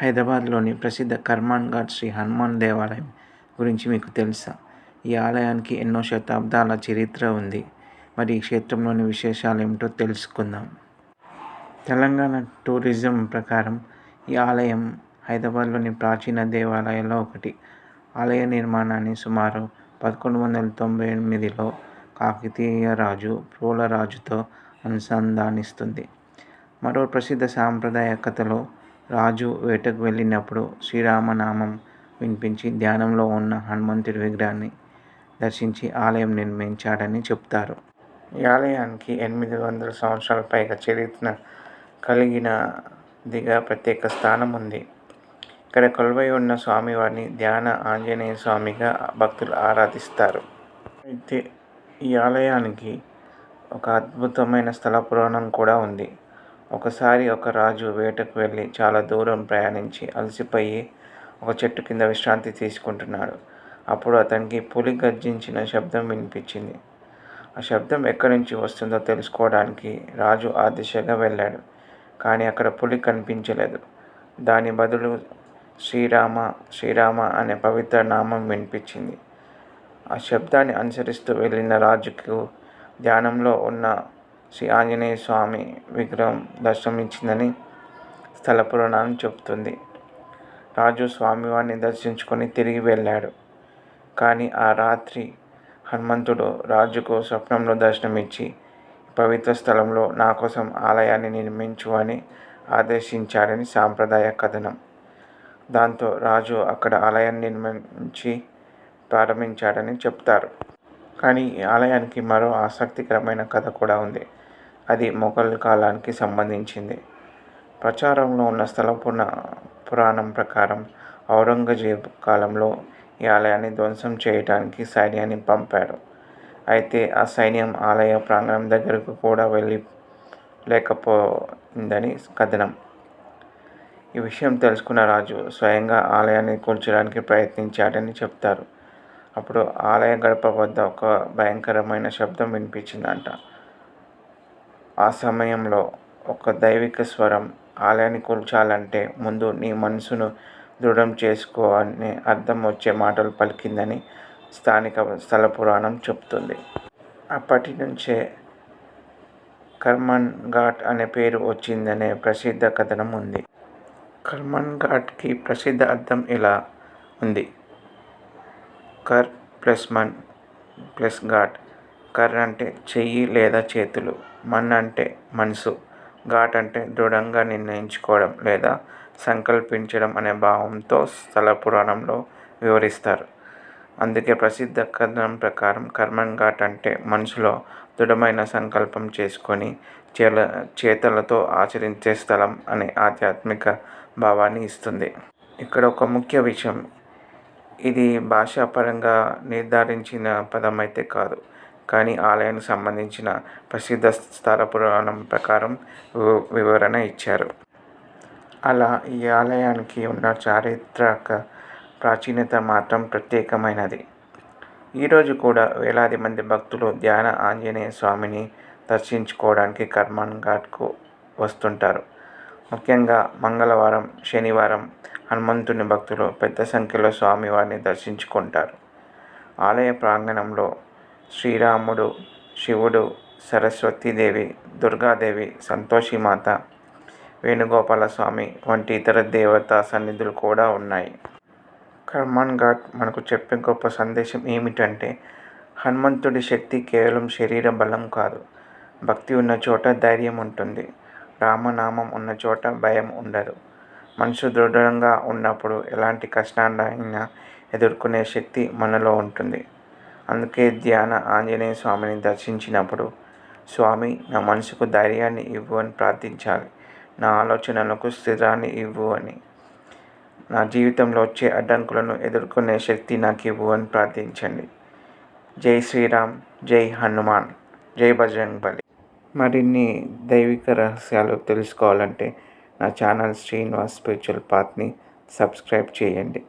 హైదరాబాద్లోని ప్రసిద్ధ కర్మాన్ ఘాట్ శ్రీ హనుమాన్ దేవాలయం గురించి మీకు తెలుసా? ఈ ఆలయానికి ఎన్నో శతాబ్దాల చరిత్ర ఉంది. మరి ఈ క్షేత్రంలోని విశేషాలు ఏమిటో తెలుసుకుందాం. తెలంగాణ టూరిజం ప్రకారం ఈ ఆలయం హైదరాబాద్లోని ప్రాచీన దేవాలయాల్లో ఒకటి. ఆలయ నిర్మాణాన్ని సుమారు 1198లో కాకతీయ రాజు ప్రోలరాజుతో అనుసంధానిస్తుంది. మరో ప్రసిద్ధ సాంప్రదాయ కథలో రాజు వేటకు వెళ్ళినప్పుడు శ్రీరామనామం వినిపించి ధ్యానంలో ఉన్న హనుమంతుడి విగ్రహాన్ని దర్శించి ఆలయం నిర్మించాడని చెప్తారు. ఈ ఆలయానికి 800 సంవత్సరాల పైగా చరిత్ర కలిగినదిగా ప్రత్యేక స్థానం ఉంది. ఇక్కడ కొలువై ఉన్న స్వామివారిని ధ్యాన ఆంజనేయ స్వామిగా భక్తులు ఆరాధిస్తారు. అయితే ఈ ఆలయానికి ఒక అద్భుతమైన స్థల పురాణం కూడా ఉంది. ఒకసారి ఒక రాజు వేటకు వెళ్ళి చాలా దూరం ప్రయాణించి అలసిపోయి ఒక చెట్టు కింద విశ్రాంతి తీసుకుంటున్నాడు. అప్పుడు అతనికి పులి గర్జించిన శబ్దం వినిపించింది. ఆ శబ్దం ఎక్కడి నుంచి వస్తుందో తెలుసుకోవడానికి రాజు ఆ దిశగా వెళ్ళాడు. కానీ అక్కడ పులి కనిపించలేదు. దాని బదులు శ్రీరామ శ్రీరామ అనే పవిత్ర నామం వినిపించింది. ఆ శబ్దాన్ని అనుసరిస్తూ వెళ్ళిన రాజుకు ధ్యానంలో ఉన్న శ్రీ ఆంజనేయ స్వామి విగ్రహం దర్శనమిచ్చిందని స్థల పురాణం చెబుతుంది. రాజు స్వామివారిని దర్శించుకొని తిరిగి వెళ్ళాడు. కానీ ఆ రాత్రి హనుమంతుడు రాజుకు స్వప్నంలో దర్శనమిచ్చి పవిత్ర స్థలంలో నా కోసం ఆలయాన్ని నిర్మించు అని ఆదేశించాడని సాంప్రదాయ కథనం. దాంతో రాజు అక్కడ ఆలయాన్ని నిర్మించి ప్రారంభించాడని చెప్తారు. కానీ ఈ ఆలయానికి మరో ఆసక్తికరమైన కథ కూడా ఉంది. అది మొఘల్ కాలానికి సంబంధించింది. ప్రచారంలో ఉన్న స్థల పురాణం ప్రకారం ఔరంగజేబు కాలంలో ఈ ఆలయాన్ని ధ్వంసం చేయడానికి సైన్యాన్ని పంపాడు. అయితే ఆ సైన్యం ఆలయ ప్రాంగణం దగ్గరకు కూడా లేకపోయిందని కథనం. ఈ విషయం తెలుసుకున్న రాజు స్వయంగా ఆలయాన్ని కూల్చడానికి ప్రయత్నించాడని చెప్తారు. అప్పుడు ఆలయ గడప వద్ద ఒక భయంకరమైన శబ్దం వినిపించిందంట. ఆ సమయంలో ఒక దైవిక స్వరం ఆలయాన్ని కూల్చాలంటే ముందు నీ మనసును దృఢం చేసుకో అనే అర్థం వచ్చే మాటలు పలికిందని స్థానిక స్థల పురాణం చెప్తుంది. అప్పటి నుంచే కర్మాన్ ఘాట్ అనే పేరు వచ్చిందనే ప్రసిద్ధ కథనం ఉంది. కర్మాన్ ఘాట్కి ప్రసిద్ధ అర్థం ఇలా ఉంది. కర్ ప్లస్ మన్ ప్లస్ ఘాట్. కర్ అంటే చెయ్యి లేదా చేతులు, మన్ అంటే మనసు, ఘాట్ అంటే దృఢంగా నిర్ణయించుకోవడం లేదా సంకల్పించడం అనే భావంతో స్థల పురాణంలో వివరిస్తారు. అందుకే ప్రసిద్ధ కథనం ప్రకారం కర్మాన్ ఘాట్ అంటే మనసులో దృఢమైన సంకల్పం చేసుకొని చేతలతో ఆచరించే స్థలం అనే ఆధ్యాత్మిక భావాన్ని ఇస్తుంది. ఇక్కడ ఒక ముఖ్య విషయం, ఇది భాషాపరంగా నిర్ధారించిన పదం అయితే కాదు. కానీ ఆలయానికి సంబంధించిన ప్రసిద్ధ స్థల పురాణం ప్రకారం వివరణ ఇచ్చారు. అలా ఈ ఆలయానికి ఉన్న చారిత్రక ప్రాచీనత మాత్రం ప్రత్యేకమైనది. ఈరోజు కూడా వేలాది మంది భక్తులు ధ్యాన ఆంజనేయ స్వామిని దర్శించుకోవడానికి కర్మాన్ ఘాట్కు వస్తుంటారు. ముఖ్యంగా మంగళవారం, శనివారం హనుమంతుని భక్తులు పెద్ద సంఖ్యలో స్వామివారిని దర్శించుకుంటారు. ఆలయ ప్రాంగణంలో శ్రీరాముడు, శివుడు, సరస్వతీదేవి, దుర్గాదేవి, సంతోషిమాత, వేణుగోపాల స్వామి వంటి ఇతర దేవతా సన్నిధులు కూడా ఉన్నాయి. కర్మాన్ ఘాట్ మనకు చెప్పే గొప్ప సందేశం ఏమిటంటే హనుమంతుడి శక్తి కేవలం శరీర బలం కాదు. భక్తి ఉన్న చోట ధైర్యం ఉంటుంది. రామనామం ఉన్న చోట భయం ఉండదు. మనసు దృఢంగా ఉన్నప్పుడు ఎలాంటి కష్టాలైనా ఎదుర్కొనే శక్తి మనలో ఉంటుంది. అందుకే ధ్యాన ఆంజనేయ స్వామిని దర్శించినప్పుడు స్వామి నా మనసుకు ధైర్యాన్ని ఇవ్వు అని ప్రార్థించాలి. నా ఆలోచనలకు స్థిరాన్ని ఇవ్వు అని, నా జీవితంలో వచ్చే అడ్డంకులను ఎదుర్కొనే శక్తి నాకు ఇవ్వు అని ప్రార్థించండి. జై శ్రీరామ్, జై హనుమాన్, జై బజరంగబలి. మరిన్ని దైవిక రహస్యాలు తెలుసుకోవాలంటే నా ఛానల్ శ్రీనివాస్ స్పిరిచువల్ పాత్ని సబ్స్క్రైబ్ చేయండి.